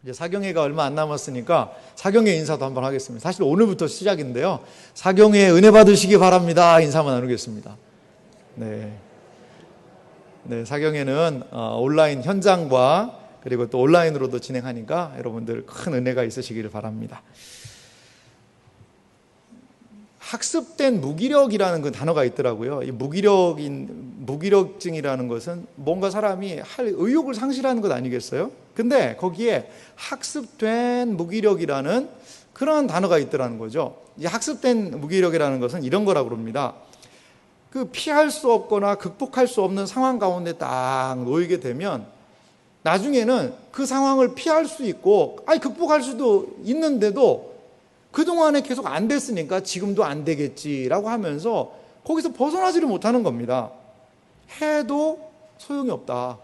이제 사경회가 얼마 안 남았으니까 사경회 인사도 한번 하겠습니다. 사실 오늘부터 시작인데요. 사경회 은혜 받으시기 바랍니다. 인사만 나누겠습니다. 네. 네, 사경회는 온라인 현장과 그리고 또 온라인으로도 진행하니까 여러분들 큰 은혜가 있으시기를 바랍니다. 학습된 무기력이라는 그 단어가 있더라고요. 이 무기력증이라는 것은 뭔가 사람이 할 의욕을 상실하는 것 아니겠어요? 근데 거기에 학습된 무기력이라는 그런 단어가 있더라는 거죠. 이 학습된 무기력이라는 것은 이런 거라고 그럽니다. 그 피할 수 없거나 극복할 수 없는 상황 가운데 딱 놓이게 되면 나중에는 그 상황을 피할 수 있고 극복할 수도 있는데도 그동안에 계속 안 됐으니까 지금도 안 되겠지라고 하면서 거기서 벗어나지를 못하는 겁니다. 해도 소용이 없다.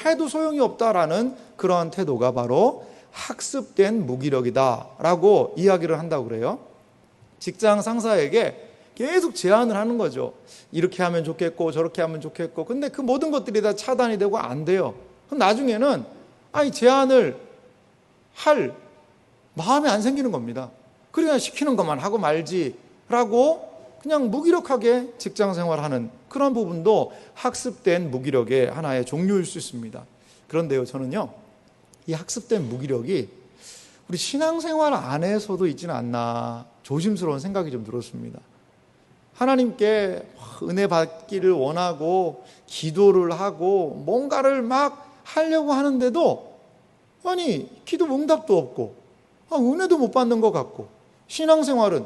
해도 소용이 없다라는 그러한 태도가 바로 학습된 무기력이다라고 이야기를 한다고 그래요. 직장 상사에게 계속 제안을 하는 거죠. 이렇게 하면 좋겠고 저렇게 하면 좋겠고, 근데 그 모든 것들이 다 차단이 되고 안 돼요. 그럼 나중에는 제안을 할 마음이 안 생기는 겁니다. 그러니까 시키는 것만 하고 말지라고 그냥 무기력하게 직장 생활하는 그런 부분도 학습된 무기력의 하나의 종류일 수 있습니다. 그런데요, 저는요, 이 학습된 무기력이 우리 신앙생활 안에서도 있지는 않나 조심스러운 생각이 좀 들었습니다. 하나님께 은혜 받기를 원하고 기도를 하고 뭔가를 막 하려고 하는데도 기도 응답도 없고 은혜도 못 받는 것 같고, 신앙생활은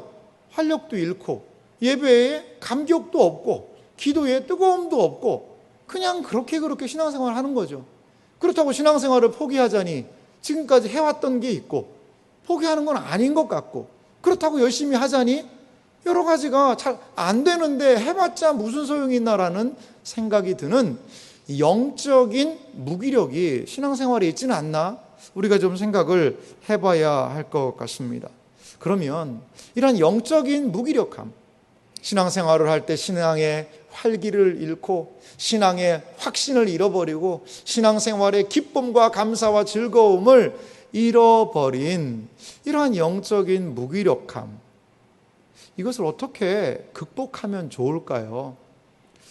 활력도 잃고 예배에 감격도 없고 기도에 뜨거움도 없고 그냥 그렇게 신앙생활을 하는 거죠. 그렇다고 신앙생활을 포기하자니 지금까지 해왔던 게 있고 포기하는 건 아닌 것 같고, 그렇다고 열심히 하자니 여러 가지가 잘 안 되는데 해봤자 무슨 소용이 있나라는 생각이 드는 영적인 무기력이 신앙생활에 있지는 않나 우리가 좀 생각을 해봐야 할 것 같습니다. 그러면 이런 영적인 무기력함, 신앙생활을 할 때 신앙의 활기를 잃고 신앙의 확신을 잃어버리고 신앙생활의 기쁨과 감사와 즐거움을 잃어버린 이러한 영적인 무기력함, 이것을 어떻게 극복하면 좋을까요?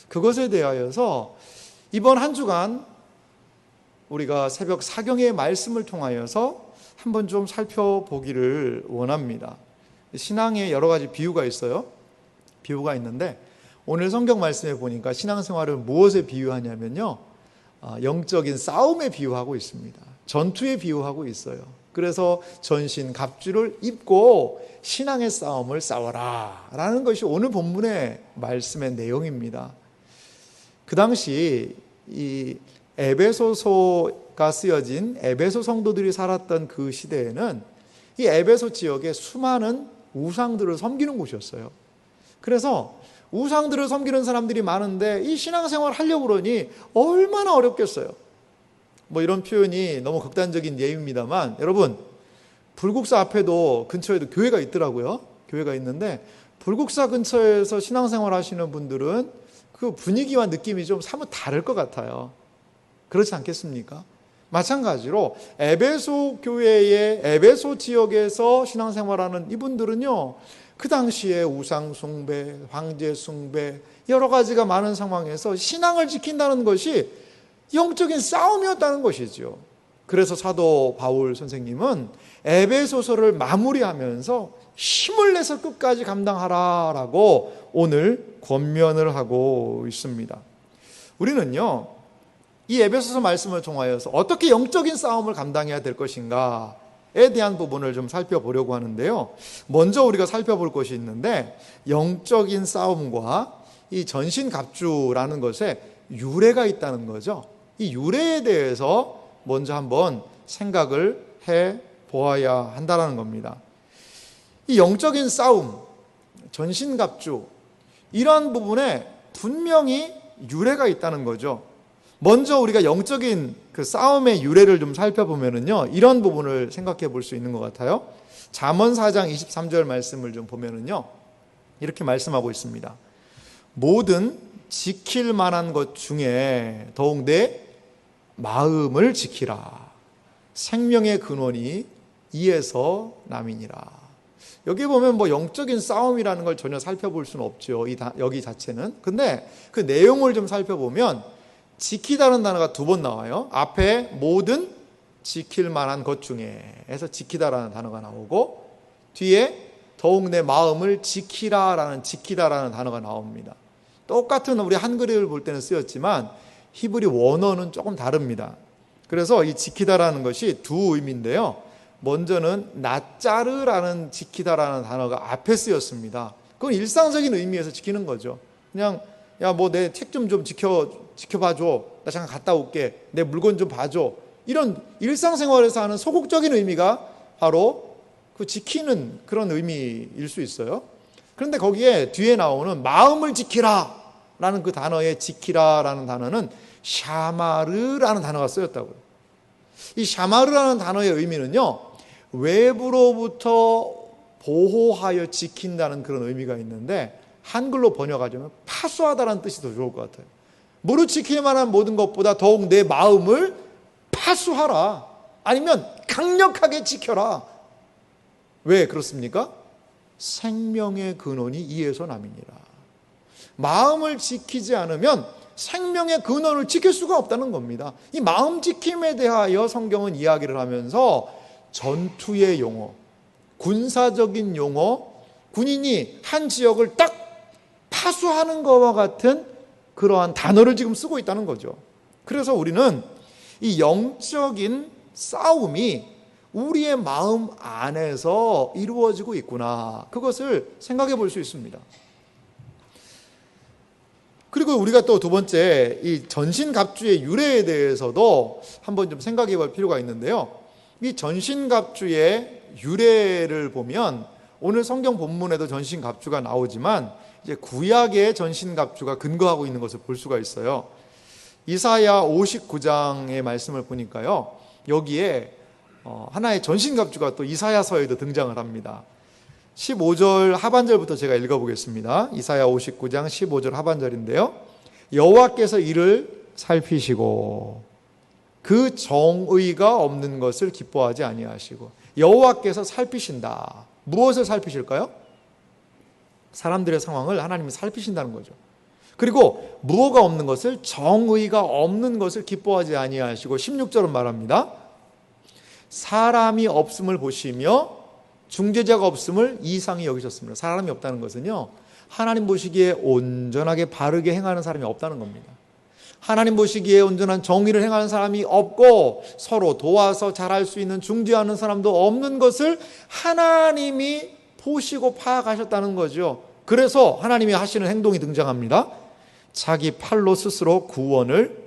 그것에 대하여서 이번 한 주간 우리가 새벽 사경의 말씀을 통하여서 한번 좀 살펴보기를 원합니다. 신앙에 여러 가지 비유가 있어요. 비유가 있는데 오늘 성경 말씀에 보니까 신앙생활을 무엇에 비유하냐면요, 영적인 싸움에 비유하고 있습니다. 전투에 비유하고 있어요. 그래서 전신 갑주를 입고 신앙의 싸움을 싸워라 라는 것이 오늘 본문의 말씀의 내용입니다. 그 당시 이 에베소서가 쓰여진 에베소 성도들이 살았던 그 시대에는 이 에베소 지역에 수많은 우상들을 섬기는 곳이었어요. 그래서 우상들을 섬기는 사람들이 많은데 이 신앙생활 하려고 그러니 얼마나 어렵겠어요. 이런 표현이 너무 극단적인 예입니다만, 여러분, 불국사 앞에도 근처에도 교회가 있더라고요. 교회가 있는데 불국사 근처에서 신앙생활 하시는 분들은 그 분위기와 느낌이 좀 사뭇 다를 것 같아요. 그렇지 않겠습니까? 마찬가지로 에베소 교회의 에베소 지역에서 신앙생활하는 이분들은요, 그 당시에 우상 숭배, 황제 숭배, 여러 가지가 많은 상황에서 신앙을 지킨다는 것이 영적인 싸움이었다는 것이죠. 그래서 사도 바울 선생님은 에베소서를 마무리하면서 힘을 내서 끝까지 감당하라라고 오늘 권면을 하고 있습니다. 우리는요, 이 에베소서 말씀을 통하여서 어떻게 영적인 싸움을 감당해야 될 것인가에 대한 부분을 좀 살펴보려고 하는데요. 먼저 우리가 살펴볼 것이 있는데, 영적인 싸움과 이 전신갑주라는 것에 유래가 있다는 거죠. 이 유래에 대해서 먼저 한번 생각을 해 보아야 한다는 겁니다. 이 영적인 싸움, 전신갑주, 이러한 부분에 분명히 유래가 있다는 거죠. 먼저 우리가 영적인 그 싸움의 유래를 좀 살펴보면은요, 이런 부분을 생각해 볼 수 있는 것 같아요. 잠언 4장 23절 말씀을 좀 보면은요, 이렇게 말씀하고 있습니다. 모든 지킬 만한 것 중에 더욱 내 마음을 지키라. 생명의 근원이 이에서 남이니라. 여기 보면 뭐 영적인 싸움이라는 걸 전혀 살펴볼 수는 없죠. 여기 자체는. 근데 그 내용을 좀 살펴보면 지키다는 단어가 2번 나와요. 앞에 모든 지킬 만한 것 중에에서 지키다라는 단어가 나오고, 뒤에 더욱 내 마음을 지키다라는 단어가 나옵니다. 똑같은 우리 한글을 볼 때는 쓰였지만 히브리 원어는 조금 다릅니다. 그래서 이 지키다라는 것이 2 의미인데요. 먼저는 나짜르라는 지키다라는 단어가 앞에 쓰였습니다. 그건 일상적인 의미에서 지키는 거죠. 그냥 야 뭐 내 책 좀 지켜봐줘. 나 잠깐 갔다 올게. 내 물건 좀 봐줘. 이런 일상생활에서 하는 소극적인 의미가 바로 그 지키는 그런 의미일 수 있어요. 그런데 거기에 뒤에 나오는 마음을 지키라 라는 그 단어에 지키라라는 단어는 샤마르라는 단어가 쓰였다고요. 이 샤마르라는 단어의 의미는요, 외부로부터 보호하여 지킨다는 그런 의미가 있는데, 한글로 번역하자면 파수하다라는 뜻이 더 좋을 것 같아요. 무릇 지킬 만한 모든 것보다 더욱 내 마음을 파수하라. 아니면 강력하게 지켜라. 왜 그렇습니까? 생명의 근원이 이에서 남이니라. 마음을 지키지 않으면 생명의 근원을 지킬 수가 없다는 겁니다. 이 마음 지킴에 대하여 성경은 이야기를 하면서 전투의 용어, 군사적인 용어, 군인이 한 지역을 딱 파수하는 것과 같은 그러한 단어를 지금 쓰고 있다는 거죠. 그래서 우리는 이 영적인 싸움이 우리의 마음 안에서 이루어지고 있구나, 그것을 생각해 볼 수 있습니다. 그리고 우리가 또 2번째, 이 전신갑주의 유래에 대해서도 한번 좀 생각해 볼 필요가 있는데요. 이 전신갑주의 유래를 보면 오늘 성경 본문에도 전신갑주가 나오지만 이제 구약의 전신갑주가 근거하고 있는 것을 볼 수가 있어요. 이사야 59장의 말씀을 보니까요, 여기에 하나의 전신갑주가 또 이사야서에도 등장을 합니다. 15절 하반절부터 제가 읽어보겠습니다. 이사야 59장 15절 하반절인데요. 여호와께서 이를 살피시고 그 정의가 없는 것을 기뻐하지 아니하시고. 여호와께서 살피신다. 무엇을 살피실까요? 사람들의 상황을 하나님이 살피신다는 거죠. 그리고 무엇가 없는 것을, 정의가 없는 것을 기뻐하지 아니하시고 16절은 말합니다. 사람이 없음을 보시며 중재자가 없음을 이상히 여기셨습니다. 사람이 없다는 것은요, 하나님 보시기에 온전하게 바르게 행하는 사람이 없다는 겁니다. 하나님 보시기에 온전한 정의를 행하는 사람이 없고 서로 도와서 잘할 수 있는 중재하는 사람도 없는 것을 하나님이 보시고 파악하셨다는 거죠. 그래서 하나님이 하시는 행동이 등장합니다. 자기 팔로 스스로 구원을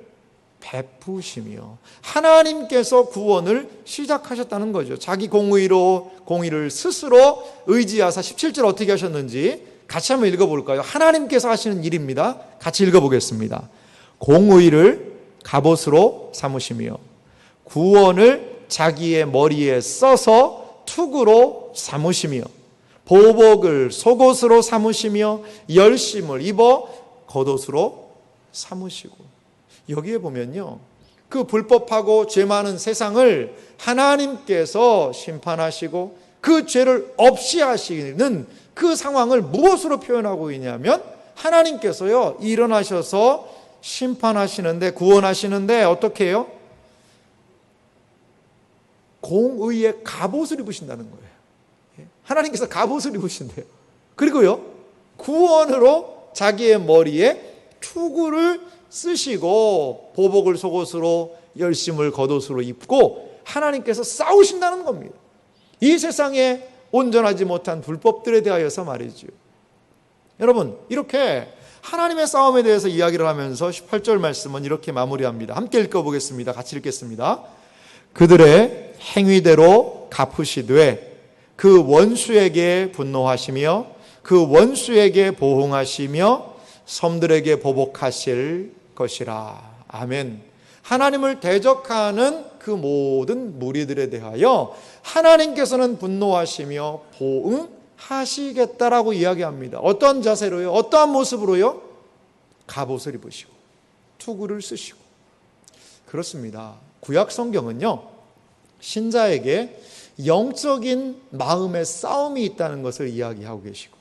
베푸시며, 하나님께서 구원을 시작하셨다는 거죠. 자기 공의로 공의를 스스로 의지하사 17절 어떻게 하셨는지 같이 한번 읽어볼까요? 하나님께서 하시는 일입니다. 같이 읽어보겠습니다. 공의를 갑옷으로 삼으시며 구원을 자기의 머리에 써서 투구로 삼으시며 보복을 속옷으로 삼으시며 열심을 입어 겉옷으로 삼으시고. 여기에 보면요, 그 불법하고 죄 많은 세상을 하나님께서 심판하시고 그 죄를 없이 하시는 그 상황을 무엇으로 표현하고 있냐면, 하나님께서요 일어나셔서 심판하시는데, 구원하시는데 어떻게 해요? 공의의 갑옷을 입으신다는 거예요. 하나님께서 갑옷을 입으신대요. 그리고요, 구원으로 자기의 머리에 투구를 쓰시고 보복을 속옷으로 열심을 겉옷으로 입고 하나님께서 싸우신다는 겁니다. 이 세상에 온전하지 못한 불법들에 대하여서 말이죠. 여러분, 이렇게 하나님의 싸움에 대해서 이야기를 하면서 18절 말씀은 이렇게 마무리합니다. 함께 읽어보겠습니다. 같이 읽겠습니다. 그들의 행위대로 갚으시되 그 원수에게 분노하시며 그 원수에게 보응하시며 섬들에게 보복하실 것이라. 아멘. 하나님을 대적하는 그 모든 무리들에 대하여 하나님께서는 분노하시며 보응하시겠다라고 이야기합니다. 어떠한 자세로요? 어떠한 모습으로요? 갑옷을 입으시고 투구를 쓰시고. 그렇습니다. 구약 성경은요, 신자에게 영적인 마음의 싸움이 있다는 것을 이야기하고 계시고,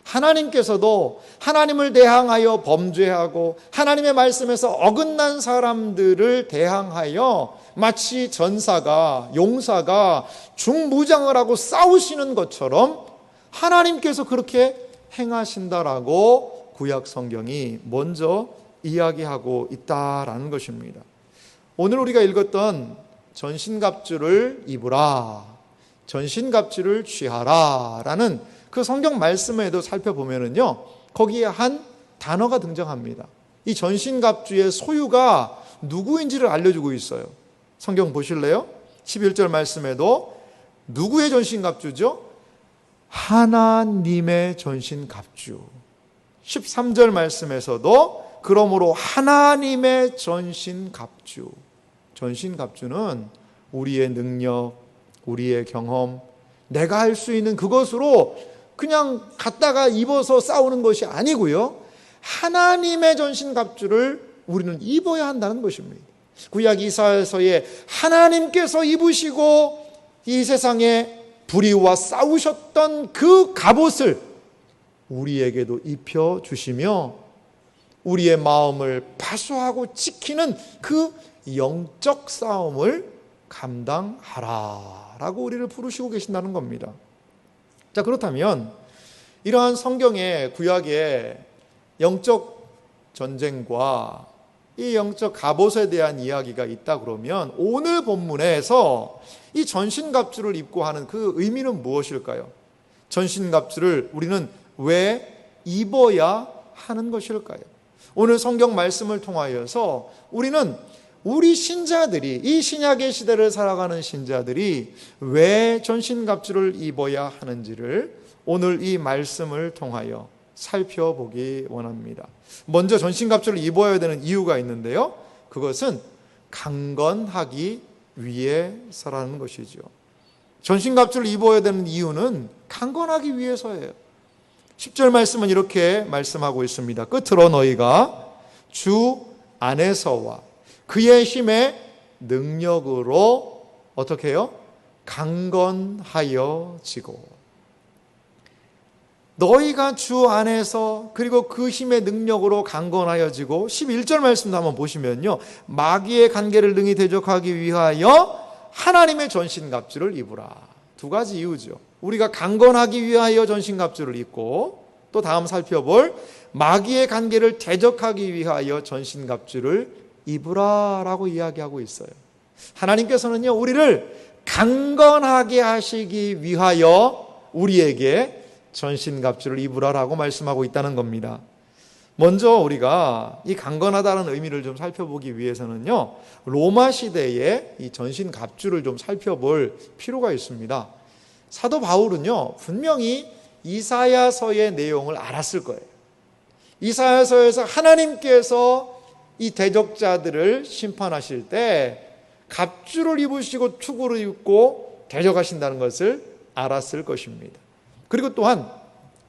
하나님께서도 하나님을 대항하여 범죄하고 하나님의 말씀에서 어긋난 사람들을 대항하여 마치 전사가, 용사가 중무장을 하고 싸우시는 것처럼 하나님께서 그렇게 행하신다라고 구약 성경이 먼저 이야기하고 있다라는 것입니다. 오늘 우리가 읽었던 전신갑주를 입으라, 전신갑주를 취하라 라는 그 성경 말씀에도 살펴보면은요, 거기에 한 단어가 등장합니다. 이 전신갑주의 소유가 누구인지를 알려주고 있어요. 성경 보실래요? 11절 말씀에도 누구의 전신갑주죠? 하나님의 전신갑주. 13절 말씀에서도 그러므로 하나님의 전신갑주. 전신갑주는 우리의 능력, 우리의 경험, 내가 할 수 있는 그것으로 그냥 갖다가 입어서 싸우는 것이 아니고요, 하나님의 전신갑주를 우리는 입어야 한다는 것입니다. 구약 이사야서에 하나님께서 입으시고 이 세상에 불의와 싸우셨던 그 갑옷을 우리에게도 입혀주시며 우리의 마음을 파수하고 지키는 그 영적 싸움을 감당하라 라고 우리를 부르시고 계신다는 겁니다. 자, 그렇다면 이러한 성경의 구약의 영적 전쟁과 이 영적 갑옷에 대한 이야기가 있다 그러면 오늘 본문에서 이 전신갑주를 입고 하는 그 의미는 무엇일까요? 전신갑주를 우리는 왜 입어야 하는 것일까요? 오늘 성경 말씀을 통하여서 우리는 우리 신자들이, 이 신약의 시대를 살아가는 신자들이 왜 전신갑주를 입어야 하는지를 오늘 이 말씀을 통하여 살펴보기 원합니다. 먼저 전신갑주를 입어야 되는 이유가 있는데요, 그것은 강건하기 위해서라는 것이죠. 전신갑주를 입어야 되는 이유는 강건하기 위해서예요. 10절 말씀은 이렇게 말씀하고 있습니다. 끝으로 너희가 주 안에서와 그의 힘의 능력으로 어떻게 해요? 강건하여지고. 너희가 주 안에서 그리고 그 힘의 능력으로 강건하여지고, 11절 말씀도 한번 보시면요, 마귀의 관계를 능히 대적하기 위하여 하나님의 전신갑주를 입으라. 두 가지 이유죠. 우리가 강건하기 위하여 전신갑주를 입고, 또 다음 살펴볼 마귀의 관계를 대적하기 위하여 전신갑주를 입으라라고 이야기하고 있어요. 하나님께서는요, 우리를 강건하게 하시기 위하여 우리에게 전신갑주를 입으라라고 말씀하고 있다는 겁니다. 먼저 우리가 이 강건하다는 의미를 좀 살펴보기 위해서는요, 로마 시대의 이 전신갑주를 좀 살펴볼 필요가 있습니다. 사도 바울은요, 분명히 이사야서의 내용을 알았을 거예요. 이사야서에서 하나님께서 이 대적자들을 심판하실 때 갑주를 입으시고 투구를 입고 대적하신다는 것을 알았을 것입니다. 그리고 또한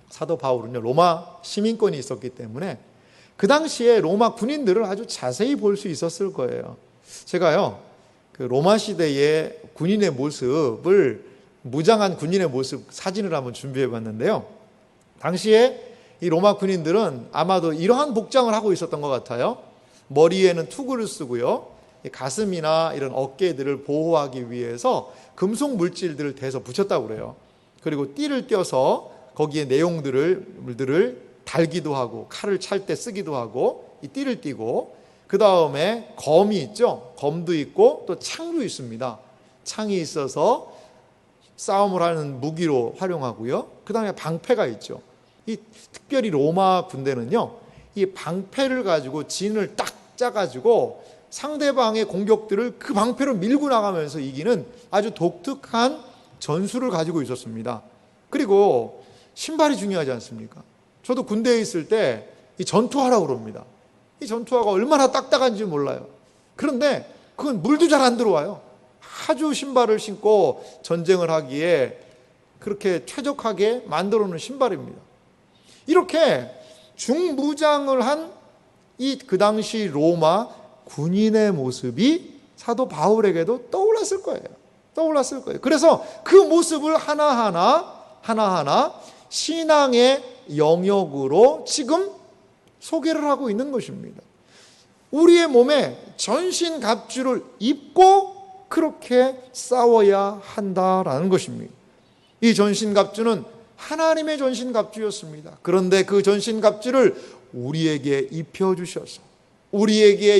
사도 바울은요, 로마 시민권이 있었기 때문에 그 당시에 로마 군인들을 아주 자세히 볼 수 있었을 거예요. 제가요, 그 로마 시대의 군인의 모습을, 무장한 군인의 모습 사진을 한번 준비해 봤는데요, 당시에 이 로마 군인들은 아마도 이러한 복장을 하고 있었던 것 같아요. 머리에는 투구를 쓰고요, 가슴이나 이런 어깨들을 보호하기 위해서 금속 물질들을 대서 붙였다고 그래요. 그리고 띠를 떼어서 거기에 내용들을 달기도 하고, 칼을 찰 때 쓰기도 하고, 이 띠를 띠고, 그 다음에 검이 있죠. 검도 있고 또 창도 있습니다. 창이 있어서 싸움을 하는 무기로 활용하고요. 그 다음에 방패가 있죠. 이 특별히 로마 군대는요, 이 방패를 가지고 진을 딱 짜가지고 상대방의 공격들을 그 방패로 밀고 나가면서 이기는 아주 독특한 전술을 가지고 있었습니다. 그리고 신발이 중요하지 않습니까? 저도 군대에 있을 때 이 전투화라고 그럽니다. 이 전투화가 얼마나 딱딱한지 몰라요. 그런데 그건 물도 잘 안 들어와요. 아주 신발을 신고 전쟁을 하기에 그렇게 최적하게 만들어 놓은 신발입니다. 이렇게 중무장을 한 이 그 당시 로마 군인의 모습이 사도 바울에게도 떠올랐을 거예요. 떠올랐을 거예요. 그래서 그 모습을 하나하나 신앙의 영역으로 지금 소개를 하고 있는 것입니다. 우리의 몸에 전신갑주를 입고 그렇게 싸워야 한다라는 것입니다. 이 전신갑주는 하나님의 전신갑주였습니다. 그런데 그 전신갑주를 우리에게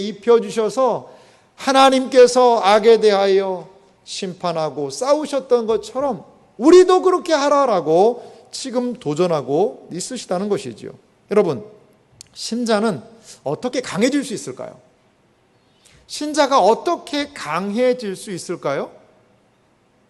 입혀주셔서 하나님께서 악에 대하여 심판하고 싸우셨던 것처럼 우리도 그렇게 하라라고 지금 도전하고 있으시다는 것이지요. 여러분, 신자는 어떻게 강해질 수 있을까요? 신자가 어떻게 강해질 수 있을까요?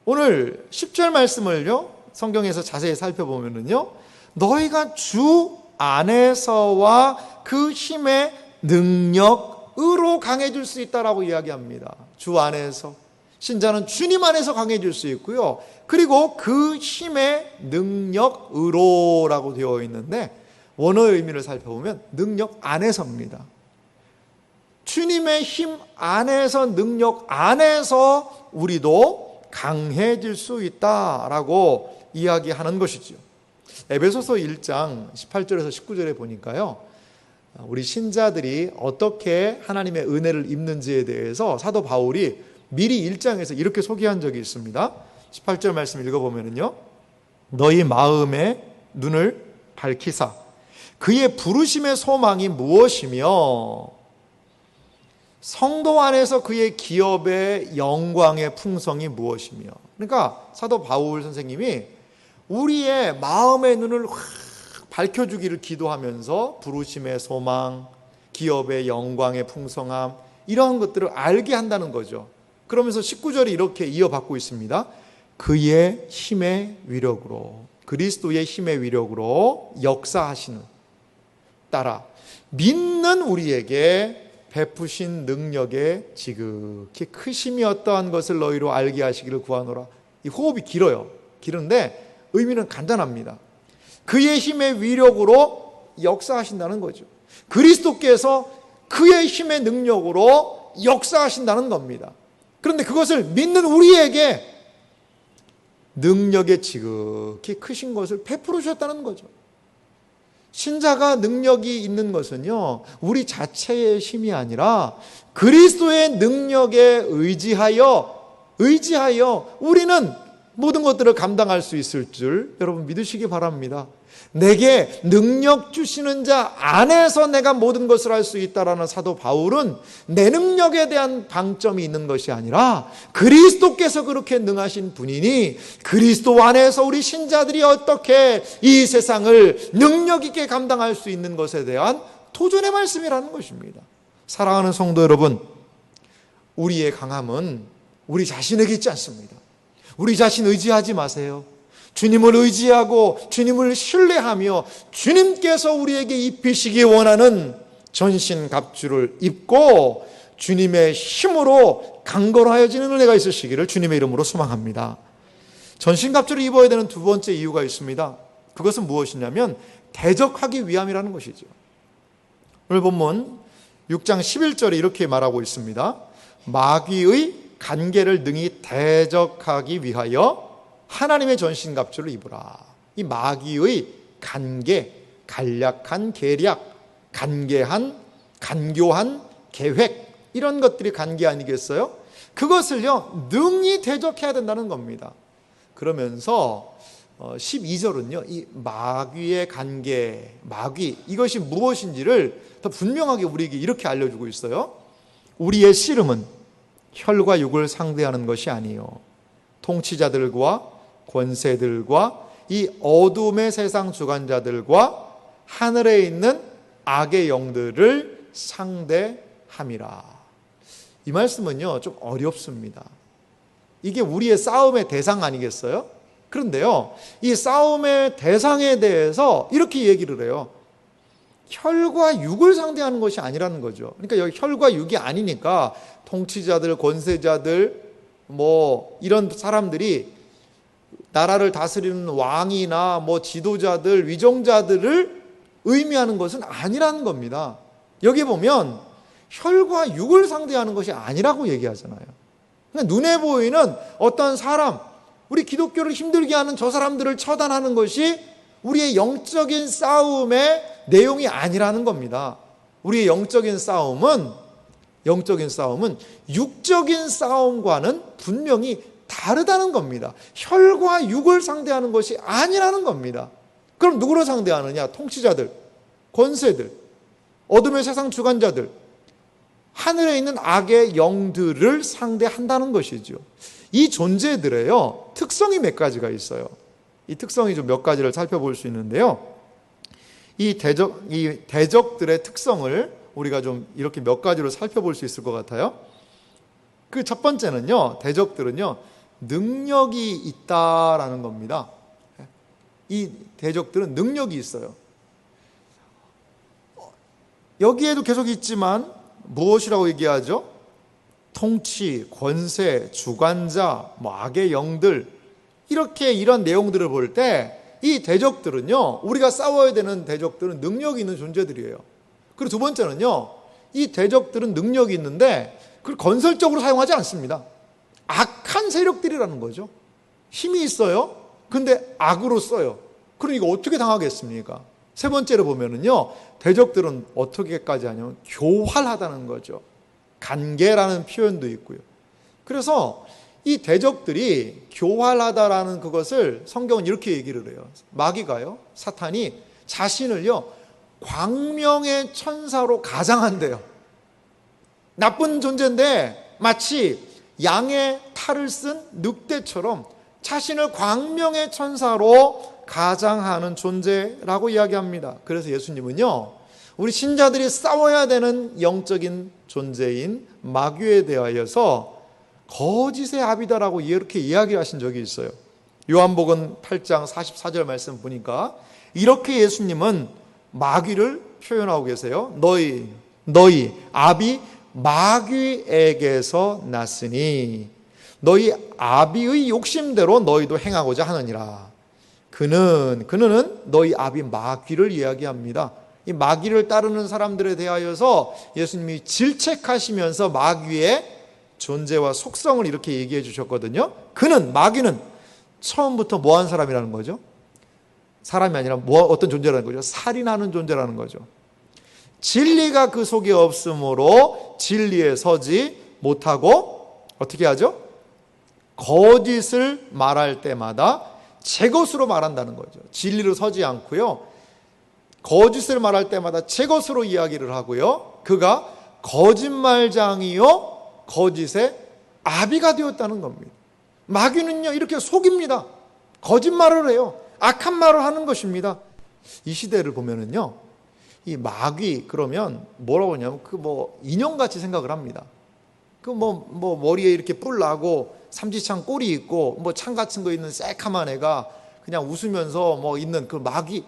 오늘 10절 말씀을요, 성경에서 자세히 살펴보면요, 너희가 주 안에서와 그 힘의 능력으로 강해질 수 있다라고 이야기합니다. 주 안에서. 신자는 주님 안에서 강해질 수 있고요. 그리고 그 힘의 능력으로라고 되어 있는데 원어의 의미를 살펴보면 능력 안에서입니다. 주님의 힘 안에서, 능력 안에서 우리도 강해질 수 있다라고 이야기하는 것이지요. 에베소서 1장 18절에서 19절에 보니까요, 우리 신자들이 어떻게 하나님의 은혜를 입는지에 대해서 사도 바울이 미리 1장에서 이렇게 소개한 적이 있습니다. 18절 말씀 읽어보면요, 너희 마음의 눈을 밝히사 그의 부르심의 소망이 무엇이며 성도 안에서 그의 기업의 영광의 풍성이 무엇이며. 그러니까 사도 바울 선생님이 우리의 마음의 눈을 확 밝혀주기를 기도하면서 부르심의 소망, 기업의 영광의 풍성함, 이러한 것들을 알게 한다는 거죠. 그러면서 19절이 이렇게 이어받고 있습니다. 그의 힘의 위력으로, 그리스도의 힘의 위력으로 역사하시는, 따라 믿는 우리에게 베푸신 능력의 지극히 크심이 어떠한 것을 너희로 알게 하시기를 구하노라. 이 호흡이 길어요. 길은데 의미는 간단합니다. 그의 힘의 위력으로 역사하신다는 거죠. 그리스도께서 그의 힘의 능력으로 역사하신다는 겁니다. 그런데 그것을 믿는 우리에게 능력의 지극히 크신 것을 베풀어 주셨다는 거죠. 신자가 능력이 있는 것은요, 우리 자체의 힘이 아니라 그리스도의 능력에 의지하여 우리는 모든 것들을 감당할 수 있을 줄 여러분 믿으시기 바랍니다. 내게 능력 주시는 자 안에서 내가 모든 것을 할 수 있다라는 사도 바울은 내 능력에 대한 방점이 있는 것이 아니라 그리스도께서 그렇게 능하신 분이니 그리스도 안에서 우리 신자들이 어떻게 이 세상을 능력 있게 감당할 수 있는 것에 대한 도전의 말씀이라는 것입니다. 사랑하는 성도 여러분, 우리의 강함은 우리 자신에게 있지 않습니다. 우리 자신 의지하지 마세요. 주님을 의지하고 주님을 신뢰하며 주님께서 우리에게 입히시기 원하는 전신갑주를 입고 주님의 힘으로 강건하여지는 은혜가 있으시기를 주님의 이름으로 소망합니다. 전신갑주를 입어야 되는 두 번째 이유가 있습니다. 그것은 무엇이냐면 대적하기 위함이라는 것이죠. 오늘 본문 6장 11절에 이렇게 말하고 있습니다. 마귀의 간계를 능히 대적하기 위하여 하나님의 전신갑주를 입으라. 이 마귀의 간계, 간략한 계략, 간계한, 간교한 계획, 이런 것들이 간계 아니겠어요? 그것을요 능히 대적해야 된다는 겁니다. 그러면서 12절은요 이 마귀의 간계, 마귀, 이것이 무엇인지를 더 분명하게 우리에게 이렇게 알려주고 있어요. 우리의 씨름은 혈과 육을 상대하는 것이 아니요 통치자들과 권세들과 이 어둠의 세상 주관자들과 하늘에 있는 악의 영들을 상대함이라. 이 말씀은요 좀 어렵습니다. 이게 우리의 싸움의 대상 아니겠어요? 그런데요 이 싸움의 대상에 대해서 이렇게 얘기를 해요. 혈과 육을 상대하는 것이 아니라는 거죠. 그러니까 여기 혈과 육이 아니니까 통치자들, 권세자들, 이런 사람들이 나라를 다스리는 왕이나 지도자들, 위정자들을 의미하는 것은 아니라는 겁니다. 여기 보면 혈과 육을 상대하는 것이 아니라고 얘기하잖아요. 그러니까 눈에 보이는 어떤 사람, 우리 기독교를 힘들게 하는 저 사람들을 처단하는 것이 우리의 영적인 싸움의 내용이 아니라는 겁니다. 우리의 영적인 싸움은 육적인 싸움과는 분명히 다르다는 겁니다. 혈과 육을 상대하는 것이 아니라는 겁니다. 그럼 누구를 상대하느냐? 통치자들, 권세들, 어둠의 세상 주관자들, 하늘에 있는 악의 영들을 상대한다는 것이죠. 이 존재들에요, 특성이 몇 가지가 있어요. 이 특성이 좀 몇 가지를 살펴볼 수 있는데요. 이 대적들의 특성을 우리가 좀 이렇게 몇 가지로 살펴볼 수 있을 것 같아요. 그 첫 번째는요, 대적들은요, 능력이 있다라는 겁니다. 이 대적들은 능력이 있어요. 여기에도 계속 있지만 무엇이라고 얘기하죠? 통치, 권세, 주관자, 악의 영들, 이렇게 이런 내용들을 볼 때 이 대적들은요, 우리가 싸워야 되는 대적들은 능력이 있는 존재들이에요. 그리고 두 번째는요, 이 대적들은 능력이 있는데 그걸 건설적으로 사용하지 않습니다. 악한 세력들이라는 거죠. 힘이 있어요. 근데 악으로 써요. 그럼 이거 어떻게 당하겠습니까? 세 번째로 보면은요, 대적들은 어떻게까지 하냐면 교활하다는 거죠. 간계라는 표현도 있고요. 그래서 이 대적들이 교활하다라는 그것을 성경은 이렇게 얘기를 해요. 마귀가요, 사탄이 자신을요, 광명의 천사로 가장한대요. 나쁜 존재인데 마치 양의 탈을 쓴 늑대처럼 자신을 광명의 천사로 가장하는 존재라고 이야기합니다. 그래서 예수님은요, 우리 신자들이 싸워야 되는 영적인 존재인 마귀에 대하여서 거짓의 아비다라고 이렇게 이야기하신 적이 있어요. 요한복음 8장 44절 말씀 보니까 이렇게 예수님은 마귀를 표현하고 계세요. 너희 아비 마귀에게서 났으니 너희 아비의 욕심대로 너희도 행하고자 하느니라. 그는 너희 아비 마귀를 이야기합니다. 이 마귀를 따르는 사람들에 대하여서 예수님이 질책하시면서 마귀의 존재와 속성을 이렇게 얘기해 주셨거든요. 마귀는 처음부터 뭐한 사람이라는 거죠? 사람이 아니라 어떤 존재라는 거죠? 살인하는 존재라는 거죠. 진리가 그 속에 없으므로 진리에 서지 못하고 어떻게 하죠? 거짓을 말할 때마다 제 것으로 말한다는 거죠. 진리로 서지 않고요, 거짓을 말할 때마다 제 것으로 이야기를 하고요, 그가 거짓말장이요 거짓의 아비가 되었다는 겁니다. 마귀는요, 이렇게 속입니다. 거짓말을 해요. 악한 말을 하는 것입니다. 이 시대를 보면은요, 이 마귀 그러면 뭐라고 하냐면 인형같이 생각을 합니다. 머리에 이렇게 뿔 나고 삼지창 꼬리 있고 창 같은 거 있는 새카만 애가 그냥 웃으면서 있는 그 마귀,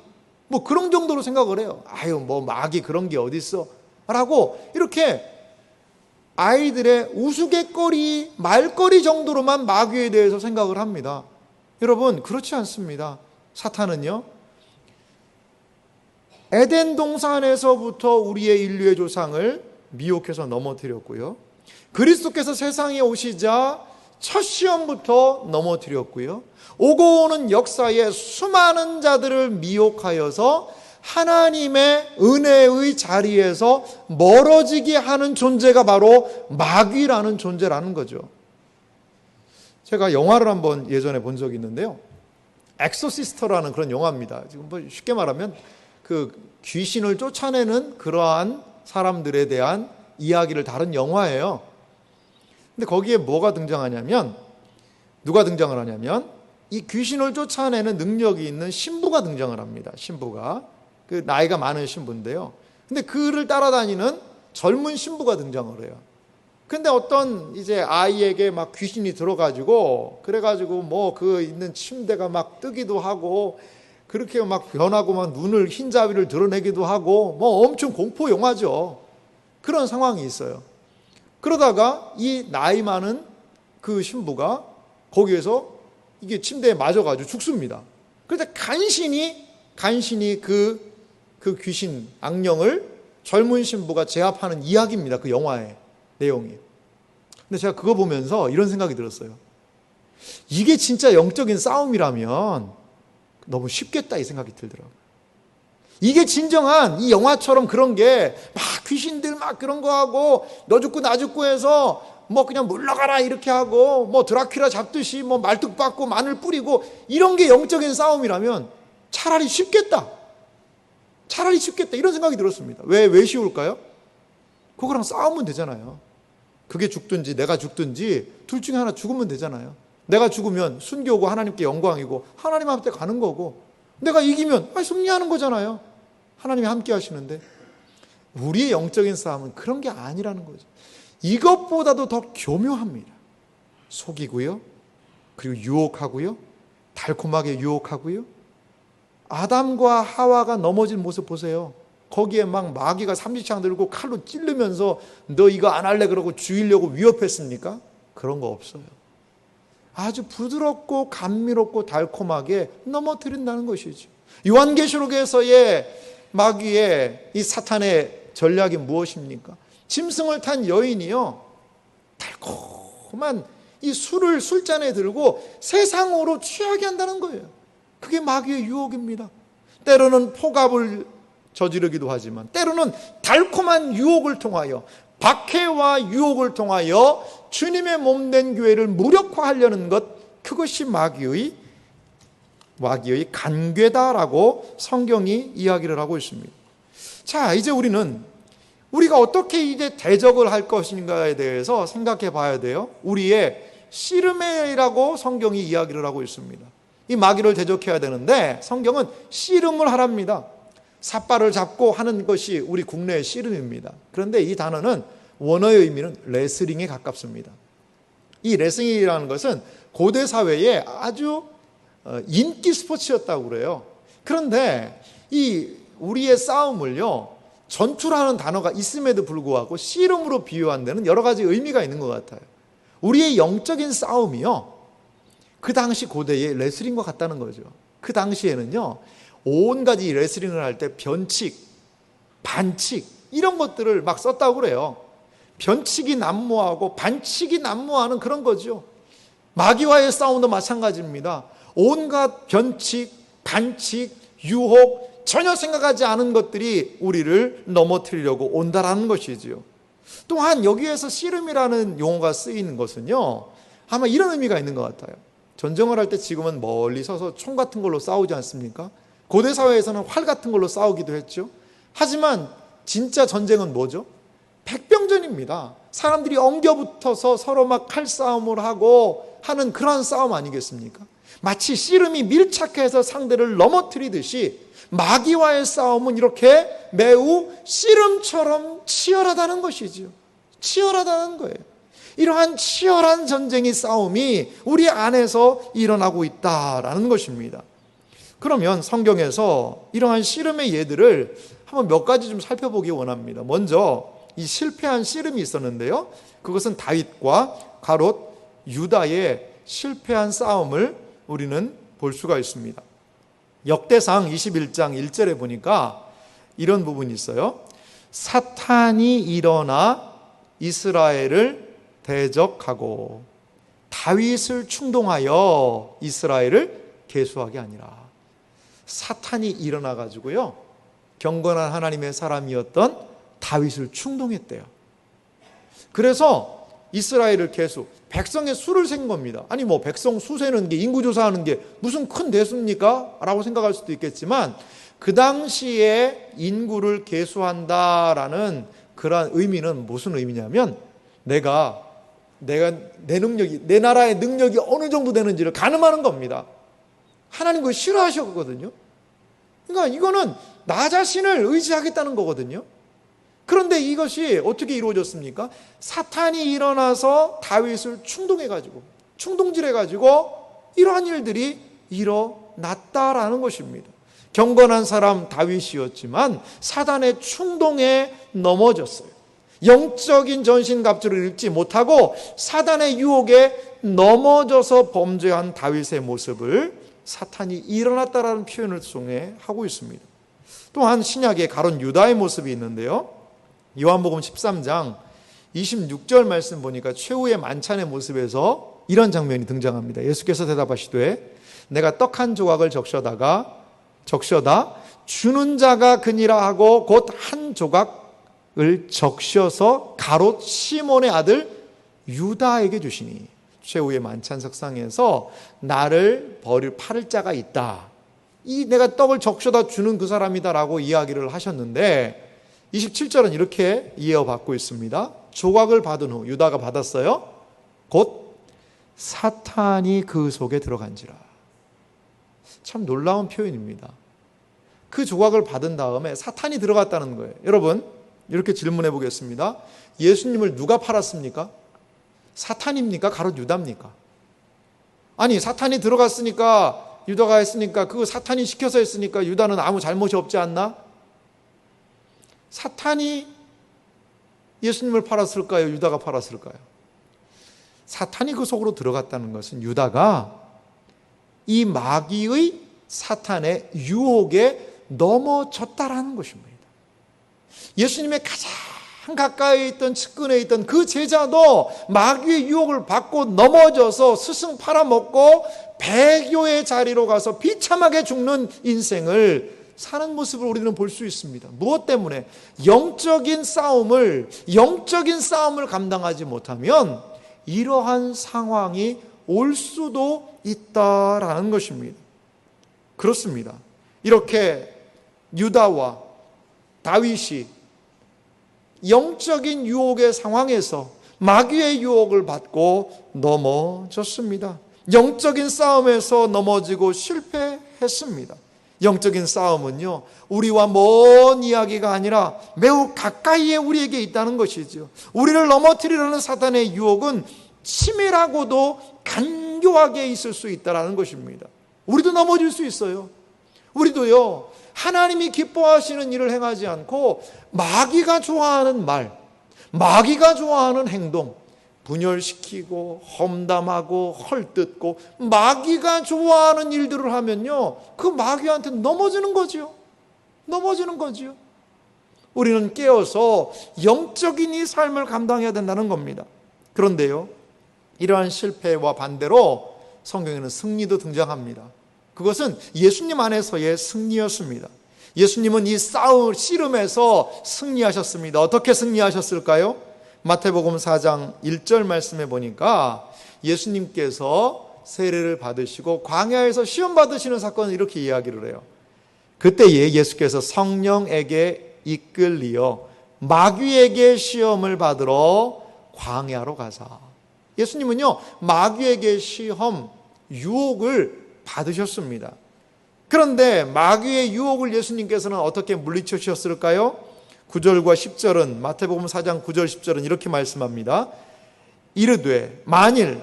그런 정도로 생각을 해요. 마귀 그런 게 어딨어 라고 이렇게 아이들의 우스갯거리, 말거리 정도로만 마귀에 대해서 생각을 합니다. 여러분, 그렇지 않습니다. 사탄은요, 에덴 동산에서부터 우리의 인류의 조상을 미혹해서 넘어뜨렸고요, 그리스도께서 세상에 오시자 첫 시험부터 넘어뜨렸고요, 오고 오는 역사에 수많은 자들을 미혹하여서 하나님의 은혜의 자리에서 멀어지게 하는 존재가 바로 마귀라는 존재라는 거죠. 제가 영화를 한번 예전에 본 적이 있는데요, 엑소시스터라는 그런 영화입니다. 지금 쉽게 말하면 그 귀신을 쫓아내는 그러한 사람들에 대한 이야기를 다룬 영화예요. 근데 거기에 누가 등장을 하냐면 이 귀신을 쫓아내는 능력이 있는 신부가 등장을 합니다. 신부가, 그 나이가 많은 신부인데요, 근데 그를 따라다니는 젊은 신부가 등장을 해요. 근데 어떤 이제 아이에게 막 귀신이 들어가지고, 그래가지고 그 있는 침대가 막 뜨기도 하고, 그렇게 막 변하고 막 눈을, 흰자위를 드러내기도 하고, 엄청 공포 영화죠. 그런 상황이 있어요. 그러다가 이 나이 많은 그 신부가 거기에서 이게 침대에 맞아가지고 죽습니다. 그런데 간신히 그 귀신, 악령을 젊은 신부가 제압하는 이야기입니다. 그 영화의 내용이. 근데 제가 그거 보면서 이런 생각이 들었어요. 이게 진짜 영적인 싸움이라면 너무 쉽겠다 이 생각이 들더라고요. 이게 진정한 이 영화처럼 그런 게 막 귀신들 막 그런 거 하고 너 죽고 나 죽고 해서 뭐 그냥 물러가라 이렇게 하고 뭐 드라큘라 잡듯이 뭐 말뚝 박고 마늘 뿌리고 이런 게 영적인 싸움이라면 차라리 쉽겠다. 차라리 쉽겠다 이런 생각이 들었습니다. 왜 쉬울까요? 그거랑 싸우면 되잖아요. 그게 죽든지 내가 죽든지 둘 중에 하나 죽으면 되잖아요. 내가 죽으면 순교고 하나님께 영광이고 하나님 앞에 가는 거고, 내가 이기면 승리하는 거잖아요. 하나님이 함께 하시는데. 우리의 영적인 싸움은 그런 게 아니라는 거죠. 이것보다도 더 교묘합니다. 속이고요, 그리고 유혹하고요, 달콤하게 유혹하고요. 아담과 하와가 넘어진 모습 보세요. 거기에 막 마귀가 삼지창 들고 칼로 찌르면서 너 이거 안 할래 그러고 죽이려고 위협했습니까? 그런 거 없어요. 아주 부드럽고 감미롭고 달콤하게 넘어뜨린다는 것이죠. 요한계시록에서의 마귀의 이 사탄의 전략이 무엇입니까? 짐승을 탄 여인이요, 달콤한 이 술잔에 들고 세상으로 취하게 한다는 거예요. 그게 마귀의 유혹입니다. 때로는 폭압을 저지르기도 하지만 때로는 달콤한 유혹을 통하여, 박해와 유혹을 통하여 주님의 몸된 교회를 무력화하려는 것, 그것이 마귀의 간궤다라고 성경이 이야기를 하고 있습니다. 자, 이제 우리가 어떻게 이제 대적을 할 것인가에 대해서 생각해 봐야 돼요. 우리의 씨름이라고 성경이 이야기를 하고 있습니다. 이 마귀를 대적해야 되는데 성경은 씨름을 하랍니다. 삿발을 잡고 하는 것이 우리 국내의 씨름입니다. 그런데 이 단어는 원어의 의미는 레슬링에 가깝습니다. 이 레슬링이라는 것은 고대 사회에 아주 인기 스포츠였다고 그래요. 그런데 이 우리의 싸움을요, 전투라는 단어가 있음에도 불구하고 씨름으로 비유한 데는 여러 가지 의미가 있는 것 같아요. 우리의 영적인 싸움이요, 그 당시 고대의 레슬링과 같다는 거죠. 그 당시에는요, 온 가지 레슬링을 할 때 변칙, 반칙 이런 것들을 막 썼다고 그래요. 변칙이 난무하고 반칙이 난무하는 그런 거죠. 마귀와의 싸움도 마찬가지입니다. 온갖 변칙, 반칙, 유혹, 전혀 생각하지 않은 것들이 우리를 넘어뜨리려고 온다라는 것이지요. 또한 여기에서 씨름이라는 용어가 쓰이는 것은요, 아마 이런 의미가 있는 것 같아요. 전쟁을 할 때 지금은 멀리 서서 총 같은 걸로 싸우지 않습니까? 고대 사회에서는 활 같은 걸로 싸우기도 했죠. 하지만 진짜 전쟁은 뭐죠? 백병전입니다. 사람들이 엉겨붙어서 서로 막 칼싸움을 하고 하는 그런 싸움 아니겠습니까? 마치 씨름이 밀착해서 상대를 넘어뜨리듯이 마귀와의 싸움은 이렇게 매우 씨름처럼 치열하다는 것이죠. 치열하다는 거예요. 이러한 치열한 전쟁의 싸움이 우리 안에서 일어나고 있다라는 것입니다. 그러면 성경에서 이러한 씨름의 예들을 한번 몇 가지 좀 살펴보기 원합니다. 먼저 이 실패한 씨름이 있었는데요, 그것은 다윗과 가롯 유다의 실패한 싸움을 우리는 볼 수가 있습니다. 역대상 21장 1절에 보니까 이런 부분이 있어요. 사탄이 일어나 이스라엘을 대적하고 다윗을 충동하여 이스라엘을 계수하게 아니라. 사탄이 일어나 가지고요, 경건한 하나님의 사람이었던 다윗을 충동했대요. 그래서 이스라엘을 계수, 백성의 수를 센 겁니다. 아니 뭐 백성 수 세는 게, 인구조사하는 게 무슨 큰 대수입니까? 라고 생각할 수도 있겠지만 그 당시에 인구를 계수한다라는 그러한 의미는 무슨 의미냐면 내가 내 능력이, 내 나라의 능력이 어느 정도 되는지를 가늠하는 겁니다. 하나님 그걸 싫어하셨거든요. 그러니까 이거는 나 자신을 의지하겠다는 거거든요. 그런데 이것이 어떻게 이루어졌습니까? 사탄이 일어나서 다윗을 충동해가지고, 충동질해가지고 이러한 일들이 일어났다라는 것입니다. 경건한 사람 다윗이었지만 사단의 충동에 넘어졌어요. 영적인 전신갑주를 잃지 못하고 사단의 유혹에 넘어져서 범죄한 다윗의 모습을 사탄이 일어났다라는 표현을 통해 하고 있습니다. 또한 신약에 가론 유다의 모습이 있는데요, 요한복음 13장 26절 말씀 보니까 최후의 만찬의 모습에서 이런 장면이 등장합니다. 예수께서 대답하시되 내가 떡 한 조각을 적셔다 주는 자가 그니라 하고 곧 한 조각을 적셔서 가롯 시몬의 아들 유다에게 주시니 최후의 만찬석상에서 나를 버릴 팔을 자가 있다. 이 내가 떡을 적셔다 주는 그 사람이다라고 이야기를 하셨는데 27절은 이렇게 이어받고 있습니다. 조각을 받은 후 유다가 받았어요. 곧 사탄이 그 속에 들어간지라. 참 놀라운 표현입니다. 그 조각을 받은 다음에 사탄이 들어갔다는 거예요. 여러분 이렇게 질문해 보겠습니다. 예수님을 누가 팔았습니까? 사탄입니까? 가롯 유다입니까? 아니 사탄이 들어갔으니까 유다가 했으니까 그거 사탄이 시켜서 했으니까 유다는 아무 잘못이 없지 않나? 사탄이 예수님을 팔았을까요? 유다가 팔았을까요? 사탄이 그 속으로 들어갔다는 것은 유다가 이 마귀의 사탄의 유혹에 넘어졌다라는 것입니다. 예수님의 가장 가까이 있던 측근에 있던 그 제자도 마귀의 유혹을 받고 넘어져서 스승 팔아먹고 배교의 자리로 가서 비참하게 죽는 인생을 사는 모습을 우리는 볼 수 있습니다. 무엇 때문에? 영적인 싸움을 감당하지 못하면 이러한 상황이 올 수도 있다라는 것입니다. 그렇습니다. 이렇게 유다와 다윗이 영적인 유혹의 상황에서 마귀의 유혹을 받고 넘어졌습니다. 영적인 싸움에서 넘어지고 실패했습니다. 영적인 싸움은요, 우리와 먼 이야기가 아니라 매우 가까이에 우리에게 있다는 것이죠. 우리를 넘어뜨리려는 사탄의 유혹은 치밀하고도 간교하게 있을 수 있다는 것입니다. 우리도 넘어질 수 있어요. 우리도요, 하나님이 기뻐하시는 일을 행하지 않고 마귀가 좋아하는 말, 마귀가 좋아하는 행동, 분열시키고 험담하고 헐뜯고 마귀가 좋아하는 일들을 하면요, 그 마귀한테 넘어지는 거죠. 우리는 깨어서 영적인 이 삶을 감당해야 된다는 겁니다. 그런데요, 이러한 실패와 반대로 성경에는 승리도 등장합니다. 그것은 예수님 안에서의 승리였습니다. 예수님은 이 씨름에서 승리하셨습니다. 어떻게 승리하셨을까요? 마태복음 4장 1절 말씀에 보니까 예수님께서 세례를 받으시고 광야에서 시험 받으시는 사건을 이렇게 이야기를 해요. 그때에 예수께서 성령에게 이끌리어 마귀에게 시험을 받으러 광야로 가사. 예수님은요, 마귀에게 시험, 유혹을 받으셨습니다. 그런데 마귀의 유혹을 예수님께서는 어떻게 물리치셨을까요? 9절과 10절은 마태복음 4장 9절 10절은 이렇게 말씀합니다. 이르되 만일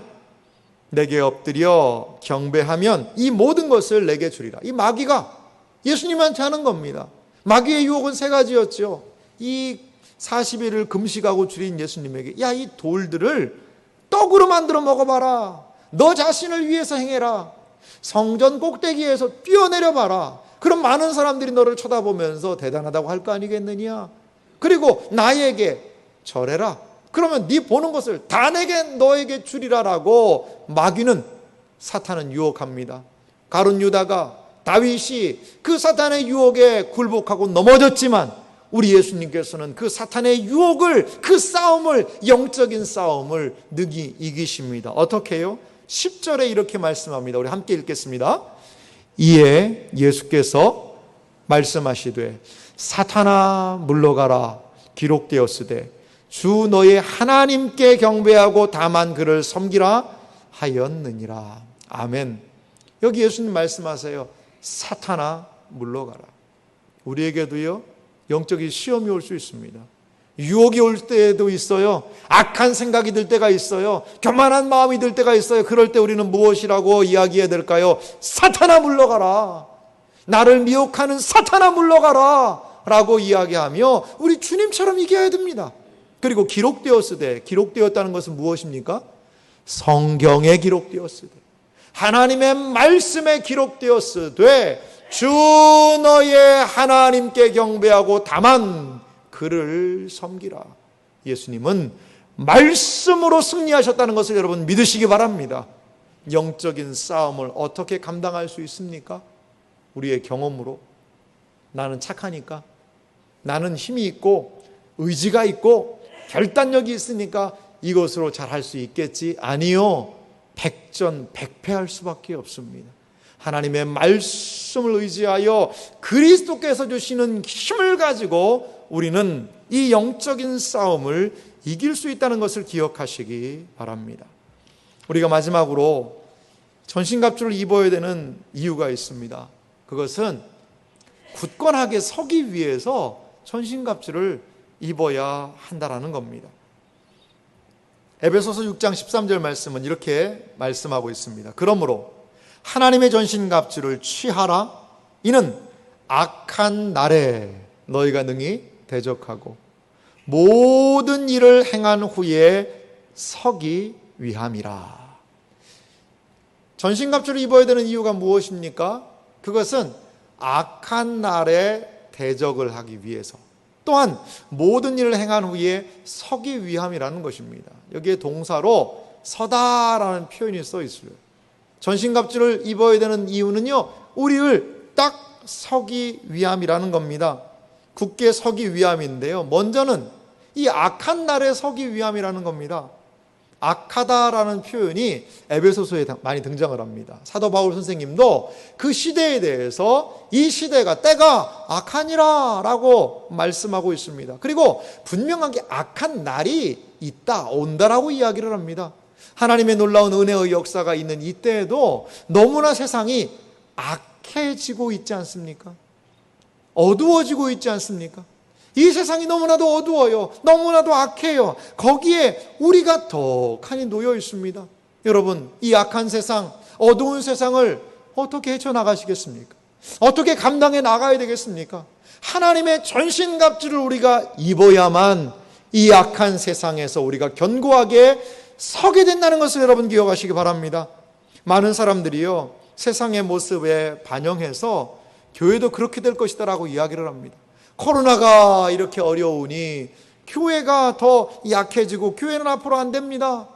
내게 엎드려 경배하면 이 모든 것을 내게 주리라. 이 마귀가 예수님한테 하는 겁니다. 마귀의 유혹은 세 가지였죠. 이 40일을 금식하고 줄인 예수님에게 야, 이 돌들을 떡으로 만들어 먹어봐라. 너 자신을 위해서 행해라. 성전 꼭대기에서 뛰어내려 봐라. 그럼 많은 사람들이 너를 쳐다보면서 대단하다고 할 거 아니겠느냐. 그리고 나에게 절해라. 그러면 네 보는 것을 다 너에게 주리라라고 마귀는, 사탄은 유혹합니다. 가룟 유다가, 다윗이 그 사탄의 유혹에 굴복하고 넘어졌지만 우리 예수님께서는 그 사탄의 유혹을, 그 싸움을, 영적인 싸움을 능히 이기십니다. 어떻게 해요? 10절에 이렇게 말씀합니다. 우리 함께 읽겠습니다. 이에 예수께서 말씀하시되 사탄아 물러가라. 기록되었으되 주 너의 하나님께 경배하고 다만 그를 섬기라 하였느니라. 아멘. 여기 예수님 말씀하세요. 사탄아 물러가라. 우리에게도요, 영적인 시험이 올 수 있습니다. 유혹이 올 때도 있어요. 악한 생각이 들 때가 있어요. 교만한 마음이 들 때가 있어요. 그럴 때 우리는 무엇이라고 이야기해야 될까요? 사탄아 물러가라. 나를 미혹하는 사탄아 물러가라 라고 이야기하며 우리 주님처럼 이겨야 됩니다. 그리고 기록되었으되, 기록되었다는 것은 무엇입니까? 성경에 기록되었으되, 하나님의 말씀에 기록되었으되 주 너의 하나님께 경배하고 다만 그를 섬기라. 예수님은 말씀으로 승리하셨다는 것을 여러분 믿으시기 바랍니다. 영적인 싸움을 어떻게 감당할 수 있습니까? 우리의 경험으로. 나는 착하니까, 나는 힘이 있고 의지가 있고 결단력이 있으니까 이것으로 잘할 수 있겠지. 아니요, 백전백패할 수밖에 없습니다. 하나님의 말씀을 의지하여 그리스도께서 주시는 힘을 가지고 우리는 이 영적인 싸움을 이길 수 있다는 것을 기억하시기 바랍니다. 우리가 마지막으로 전신갑주를 입어야 되는 이유가 있습니다. 그것은 굳건하게 서기 위해서 전신갑주를 입어야 한다라는 겁니다. 에베소서 6장 13절 말씀은 이렇게 말씀하고 있습니다. 그러므로 하나님의 전신갑주를 취하라. 이는 악한 날에 너희가 능히 대적하고 모든 일을 행한 후에 서기 위함이라. 전신갑주를 입어야 되는 이유가 무엇입니까? 그것은 악한 날에 대적을 하기 위해서, 또한 모든 일을 행한 후에 서기 위함이라는 것입니다. 여기에 동사로 서다라는 표현이 써 있어요. 전신갑주를 입어야 되는 이유는요, 우리를 딱 서기 위함이라는 겁니다. 굳게 서기 위함인데요, 먼저는 이 악한 날에 서기 위함이라는 겁니다. 악하다라는 표현이 에베소서에 많이 등장을 합니다. 사도 바울 선생님도 그 시대에 대해서 이 시대가 때가 악하니라 라고 말씀하고 있습니다. 그리고 분명하게 악한 날이 있다, 온다라고 이야기를 합니다. 하나님의 놀라운 은혜의 역사가 있는 이때에도 너무나 세상이 악해지고 있지 않습니까? 어두워지고 있지 않습니까? 이 세상이 너무나도 어두워요. 너무나도 악해요. 거기에 우리가 덕하니 놓여 있습니다. 여러분, 이 악한 세상, 어두운 세상을 어떻게 헤쳐나가시겠습니까? 어떻게 감당해 나가야 되겠습니까? 하나님의 전신갑주를 우리가 입어야만 이 악한 세상에서 우리가 견고하게 서게 된다는 것을 여러분 기억하시기 바랍니다. 많은 사람들이요, 세상의 모습에 반영해서 교회도 그렇게 될 것이다라고 이야기를 합니다. 코로나가 이렇게 어려우니 교회가 더 약해지고 교회는 앞으로 안 됩니다.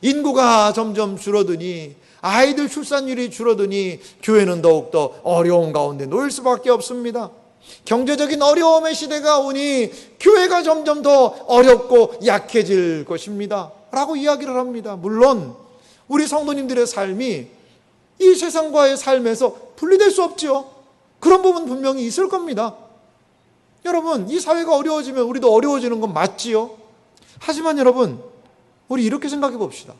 인구가 점점 줄어드니, 아이들 출산율이 줄어드니 교회는 더욱더 어려운 가운데 놓일 수밖에 없습니다. 경제적인 어려움의 시대가 오니 교회가 점점 더 어렵고 약해질 것입니다 라고 이야기를 합니다. 물론 우리 성도님들의 삶이 이 세상과의 삶에서 분리될 수 없죠. 그런 부분 분명히 있을 겁니다. 여러분, 이 사회가 어려워지면 우리도 어려워지는 건 맞지요. 하지만 여러분, 우리 이렇게 생각해 봅시다.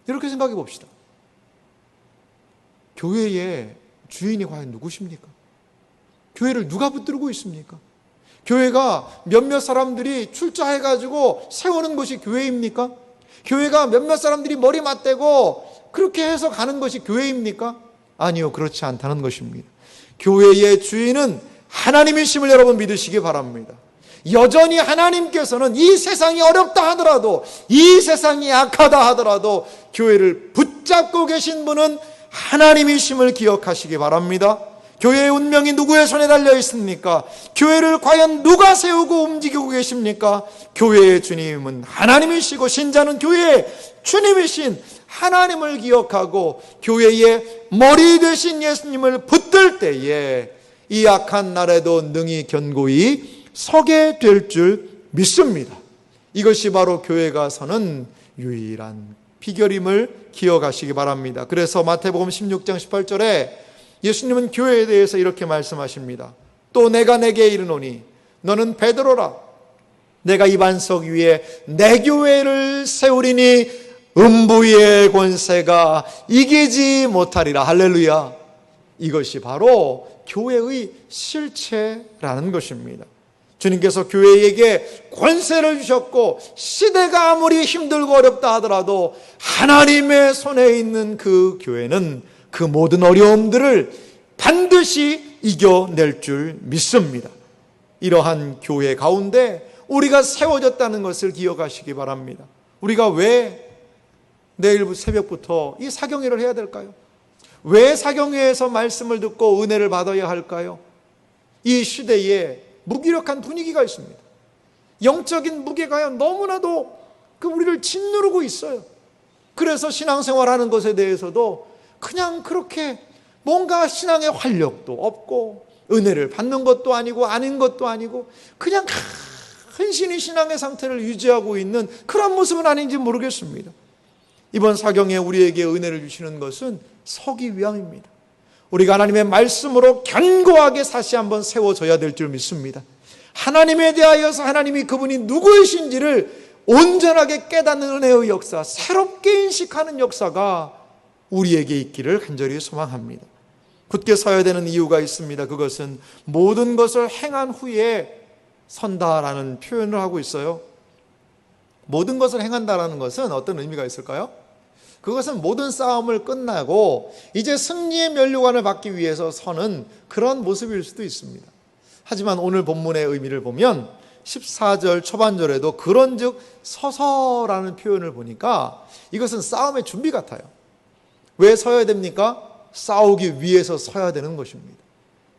이렇게 생각해 봅시다. 교회의 주인이 과연 누구십니까? 교회를 누가 붙들고 있습니까? 교회가 몇몇 사람들이 출자해가지고 세우는 것이 교회입니까? 교회가 몇몇 사람들이 머리 맞대고 그렇게 해서 가는 것이 교회입니까? 아니요, 그렇지 않다는 것입니다. 교회의 주인은 하나님이심을 여러분 믿으시기 바랍니다. 여전히 하나님께서는 이 세상이 어렵다 하더라도, 이 세상이 악하다 하더라도 교회를 붙잡고 계신 분은 하나님이심을 기억하시기 바랍니다. 교회의 운명이 누구의 손에 달려 있습니까? 교회를 과연 누가 세우고 움직이고 계십니까? 교회의 주님은 하나님이시고 신자는 교회의 주님이신 하나님을 기억하고 교회의 머리 되신 예수님을 붙들 때에 이 악한 날에도 능히 견고히 서게 될 줄 믿습니다. 이것이 바로 교회가 서는 유일한 비결임을 기억하시기 바랍니다. 그래서 마태복음 16장 18절에 예수님은 교회에 대해서 이렇게 말씀하십니다. 또 내가 내게 이르노니 너는 베드로라. 내가 이 반석 위에 내 교회를 세우리니 음부의 권세가 이기지 못하리라. 할렐루야. 이것이 바로 교회의 실체라는 것입니다. 주님께서 교회에게 권세를 주셨고 시대가 아무리 힘들고 어렵다 하더라도 하나님의 손에 있는 그 교회는 그 모든 어려움들을 반드시 이겨낼 줄 믿습니다. 이러한 교회 가운데 우리가 세워졌다는 것을 기억하시기 바랍니다. 우리가 왜 내일 새벽부터 이 사경회를 해야 될까요? 왜 사경회에서 말씀을 듣고 은혜를 받아야 할까요? 이 시대에 무기력한 분위기가 있습니다. 영적인 무게가 너무나도 우리를 짓누르고 있어요. 그래서 신앙생활하는 것에 대해서도 그냥 그렇게 뭔가 신앙의 활력도 없고 은혜를 받는 것도 아니고 아닌 것도 아니고 그냥 간신히 신앙의 상태를 유지하고 있는 그런 모습은 아닌지 모르겠습니다. 이번 사경에 우리에게 은혜를 주시는 것은 서기 위함입니다. 우리가 하나님의 말씀으로 견고하게 다시 한번 세워져야 될 줄 믿습니다. 하나님에 대하여서 하나님이 그분이 누구이신지를 온전하게 깨닫는 은혜의 역사, 새롭게 인식하는 역사가 우리에게 있기를 간절히 소망합니다. 굳게 서야 되는 이유가 있습니다. 그것은 모든 것을 행한 후에 선다라는 표현을 하고 있어요. 모든 것을 행한다라는 것은 어떤 의미가 있을까요? 그것은 모든 싸움을 끝나고 이제 승리의 면류관을 받기 위해서 서는 그런 모습일 수도 있습니다. 하지만 오늘 본문의 의미를 보면 14절 초반절에도 그런즉 서서라는 표현을 보니까 이것은 싸움의 준비 같아요. 왜 서야 됩니까? 싸우기 위해서 서야 되는 것입니다.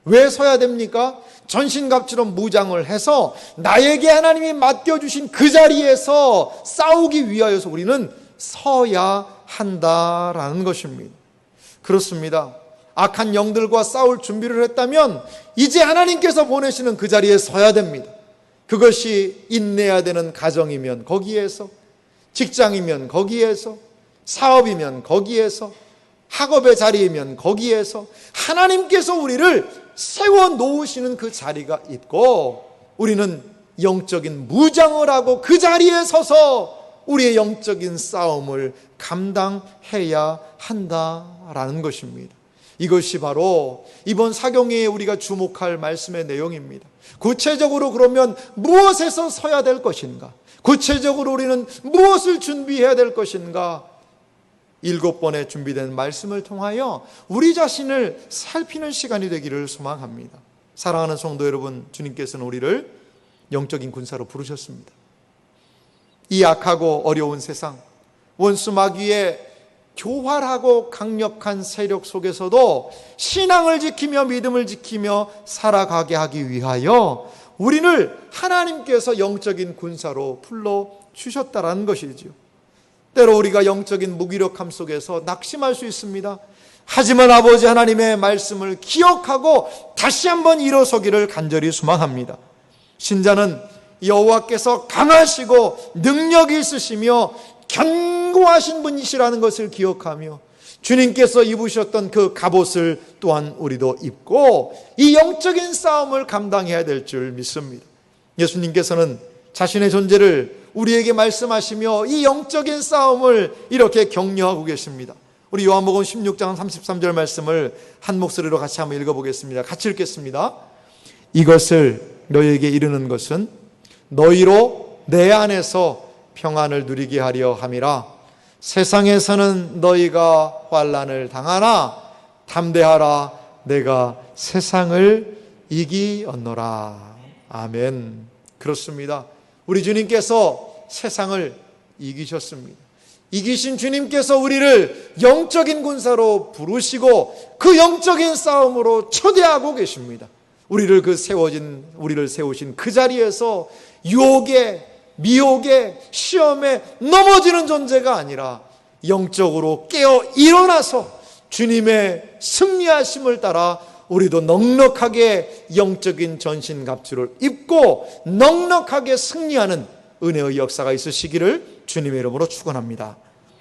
왜 서야 됩니까? 전신갑주로 무장을 해서 나에게 하나님이 맡겨주신 그 자리에서 싸우기 위하여서 우리는 서야 한다라는 것입니다. 그렇습니다. 악한 영들과 싸울 준비를 했다면 이제 하나님께서 보내시는 그 자리에 서야 됩니다. 그것이 인내해야 되는 가정이면 거기에서, 직장이면 거기에서, 사업이면 거기에서, 학업의 자리이면 거기에서 하나님께서 우리를 세워놓으시는 그 자리가 있고 우리는 영적인 무장을 하고 그 자리에 서서 우리의 영적인 싸움을 감당해야 한다라는 것입니다. 이것이 바로 이번 사경에 우리가 주목할 말씀의 내용입니다. 구체적으로 그러면 무엇에서 서야 될 것인가? 구체적으로 우리는 무엇을 준비해야 될 것인가? 7번의 준비된 말씀을 통하여 우리 자신을 살피는 시간이 되기를 소망합니다. 사랑하는 성도 여러분, 주님께서는 우리를 영적인 군사로 부르셨습니다. 이 악하고 어려운 세상, 원수 마귀의 교활하고 강력한 세력 속에서도 신앙을 지키며 믿음을 지키며 살아가게 하기 위하여 우리를 하나님께서 영적인 군사로 불러주셨다라는 것이지요. 때로 우리가 영적인 무기력함 속에서 낙심할 수 있습니다. 하지만 아버지 하나님의 말씀을 기억하고 다시 한번 일어서기를 간절히 소망합니다. 신자는 여호와께서 강하시고 능력이 있으시며 견고하신 분이시라는 것을 기억하며 주님께서 입으셨던 그 갑옷을 또한 우리도 입고 이 영적인 싸움을 감당해야 될 줄 믿습니다. 예수님께서는 자신의 존재를 우리에게 말씀하시며 이 영적인 싸움을 이렇게 격려하고 계십니다. 우리 요한복음 16장 33절 말씀을 한 목소리로 같이 한번 읽어보겠습니다. 같이 읽겠습니다. 이것을 너희에게 이르는 것은 너희로 내 안에서 평안을 누리게 하려 함이라. 세상에서는 너희가 환난을 당하나 담대하라. 내가 세상을 이기었노라. 아멘. 그렇습니다. 우리 주님께서 세상을 이기셨습니다. 이기신 주님께서 우리를 영적인 군사로 부르시고 그 영적인 싸움으로 초대하고 계십니다. 우리를 세우신 그 자리에서 유혹에, 미혹에, 시험에 넘어지는 존재가 아니라 영적으로 깨어 일어나서 주님의 승리하심을 따라 우리도 넉넉하게 영적인 전신갑주를 입고 넉넉하게 승리하는 은혜의 역사가 있으시기를 주님의 이름으로 축원합니다.